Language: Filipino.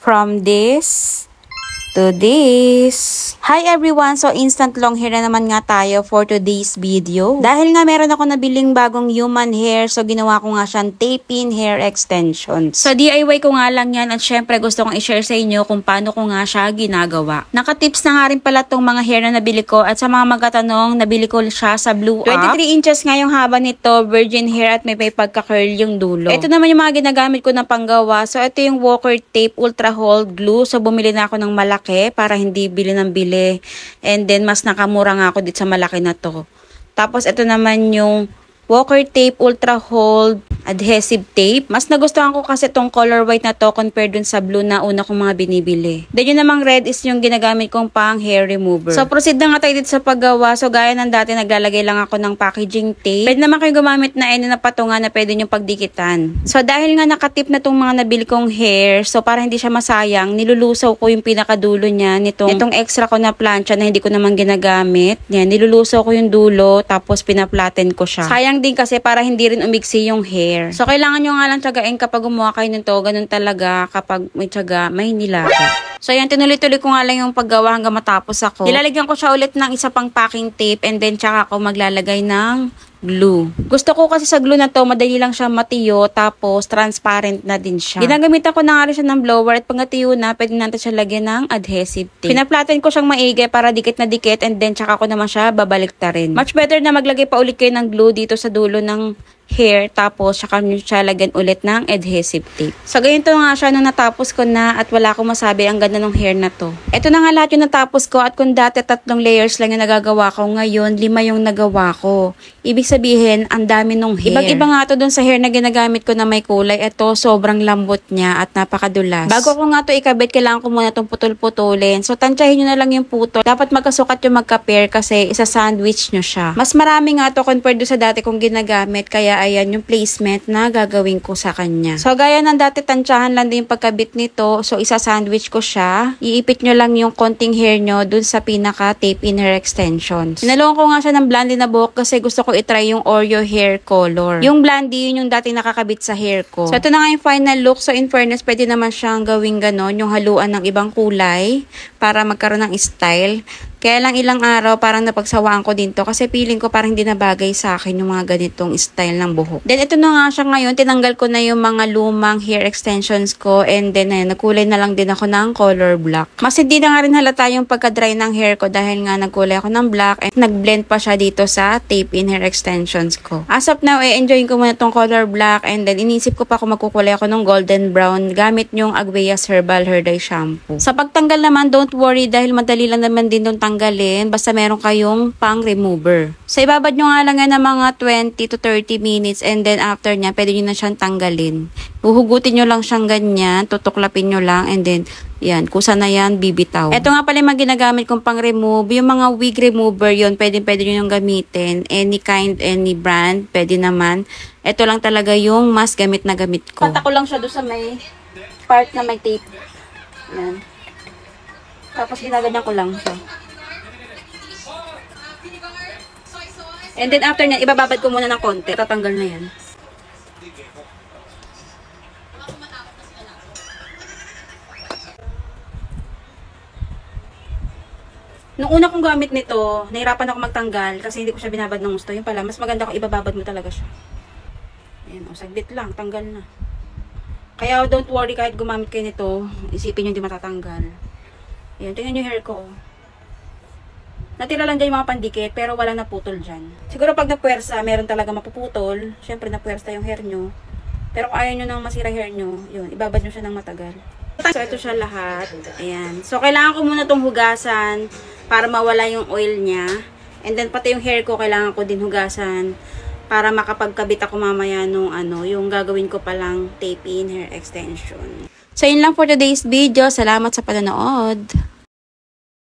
from this to this. Hi everyone! So instant long hair na naman nga tayo for today's video. Dahil nga meron ako nabiling bagong human hair, so ginawa ko nga siyang tape-in hair extensions. So DIY ko nga lang yan at syempre gusto kong i-share sa inyo kung paano ko nga siya ginagawa. Nakatips na nga rin pala tong mga hair na nabili ko at sa mga magkatanong, nabili ko siya sa Blue Up. 23 inches nga yung haba nito, virgin hair at may pagka-curl yung dulo. Ito naman yung mga ginagamit ko na panggawa. So ito yung Walker Tape Ultra Hold Glue. So bumili na ako ng malaki para hindi bili ng bili. And then, mas nakamura nga ako dito sa malaki na to. Tapos, ito naman yung Walker Tape Ultra Hold Adhesive Tape. Mas nagustuhan ko kasi itong color white na to compared dun sa blue na una kong mga binibili. Then, yun namang red is yung ginagamit kong pang hair remover. So, proceed na nga tayo dito sa paggawa. So, gaya ng dati, naglalagay lang ako ng packaging tape. Pwede naman kayo gumamit na any na patungan na pwede nyo pagdikitan. So, dahil nga nakatip na itong mga nabili kong hair, so para hindi siya masayang, nilulusaw ko yung pinakadulo niya nitong extra ko na plancha na hindi ko naman ginagamit. Yan, nilulusaw ko yung dulo, tapos pinaplaten ko siya. Sayang din kasi para hindi rin umiksi yung hair. So, kailangan nyo nga lang tiyagain kapag gumawa kayo nito. Ganun talaga kapag may tiyaga, may nilaga. So, yan, tinuloy-tuloy ko nga lang yung paggawa hanggang matapos ako. Ilalagyan ko siya ulit ng isa pang packing tape and then tsaka ako maglalagay ng glue. Gusto ko kasi sa glue na to, madali lang siya matiyo, tapos transparent na din siya. Ginagamitan ko na nga rin siya ng blower at pag natiyo na, pwede natin siya lagyan ng adhesive tape. Pinaplaten ko siyang maigi para dikit na dikit and then tsaka ko naman siya babaliktarin. Much better na maglagay pa ulit kayo ng glue dito sa dulo ng hair, tapos saka nyo siya lagyan ulit ng adhesive tape. So, ganito nga siya nung natapos ko na at wala akong masabi ang ganda ng hair na to. Ito na nga lahat yung natapos ko at kung dati 3 layers lang yung nagagawa ko, ngayon 5 yung nagawa ko. Ibig sabihin, ang dami nung hair. Ibang-iba nga to dun sa hair na ginagamit ko na may kulay. Ito, sobrang lambot niya at napakadulas. Bago ko nga to ikabit, kailangan ko muna itong putol-putulin. So, tansyahin nyo na lang yung putol. Dapat magkasukat yung magka-pair kasi isa-sandwich nyo siya. Mas marami nga to compared do sa dati kong ginagamit, kaya ayan yung placement na gagawin ko sa kanya. So, gaya ng dati, tansyahan lang din yung pagkabit nito. So, isa-sandwich ko siya. Iipit nyo lang yung konting hair nyo dun sa pinaka tape-in hair extensions. Sinalungan ko nga siya ng blondie na buhok kasi gusto ko itry yung Oreo hair color. Yung blondie, yun yung dati nakakabit sa hair ko. So, ito na nga yung final look. So, in fairness, pwede naman siyang gawing ganon, yung haluan ng ibang kulay para magkaroon ng style. Kaya lang ilang araw parang napagsawaan ko din to kasi feeling ko parang hindi na bagay sa akin yung mga ganitong style ng buhok. Then ito na nga siya ngayon, tinanggal ko na yung mga lumang hair extensions ko and then nagkulay na lang din ako ng color black. Mas hindi na nga rin halata yung pagka-dry ng hair ko dahil nga nagkulay ako ng black and nag-blend pa siya dito sa tape-in hair extensions ko. As of now, enjoying ko muna tong color black and then inisip ko pa kung magkukulay ako ng golden brown gamit yung Agwea's Herbal Hair Dye Shampoo. Sa pagtanggal naman, don't worry dahil madali lang naman din yung tanggalin basta meron kayong pang remover. So, ibabad nyo nga lang yan ng mga 20 to 30 minutes and then after nya, pwede nyo na siyang tanggalin. Huhugutin nyo lang siyang ganyan, tutuklapin nyo lang and then, yan, kusa na yan, bibitaw. Ito nga pala yung mga ginagamit kong pang remove. Yung mga wig remover yun, pwede nyo yung gamitin. Any kind, any brand, pwede naman. Ito lang talaga yung mas gamit na gamit ko. Kata ko lang siya doon sa may part na may tape. Yan. Tapos ginaganyan ko lang siya. And then after nyan, ibababad ko muna ng konti. Tatanggal na yan. Nung una kong gamit nito, nahirapan ako magtanggal kasi hindi ko siya binabad ng gusto. Yun pala, mas maganda kung ibababad mo talaga siya. Ayan, o, saglit lang, tanggal na. Kaya don't worry kahit gumamit kayo nito, isipin nyo hindi matatanggal. Ayan, tingnan nyo hair ko. Natira lang dyan yung mga pandikit, pero walang naputol dyan. Siguro pag napuwersa, meron talaga mapuputol. Siyempre, napuwersa yung hair nyo. Pero kung ayaw nyo nang masira hair nyo, yun, ibabad nyo siya ng matagal. So, ito siya lahat. Ayan. So, kailangan ko muna itong hugasan para mawala yung oil niya. And then, pati yung hair ko, kailangan ko din hugasan para makapagkabit ako mamaya nung yung gagawin ko palang tape-in hair extension. So, yun lang for today's video. Salamat sa panonood.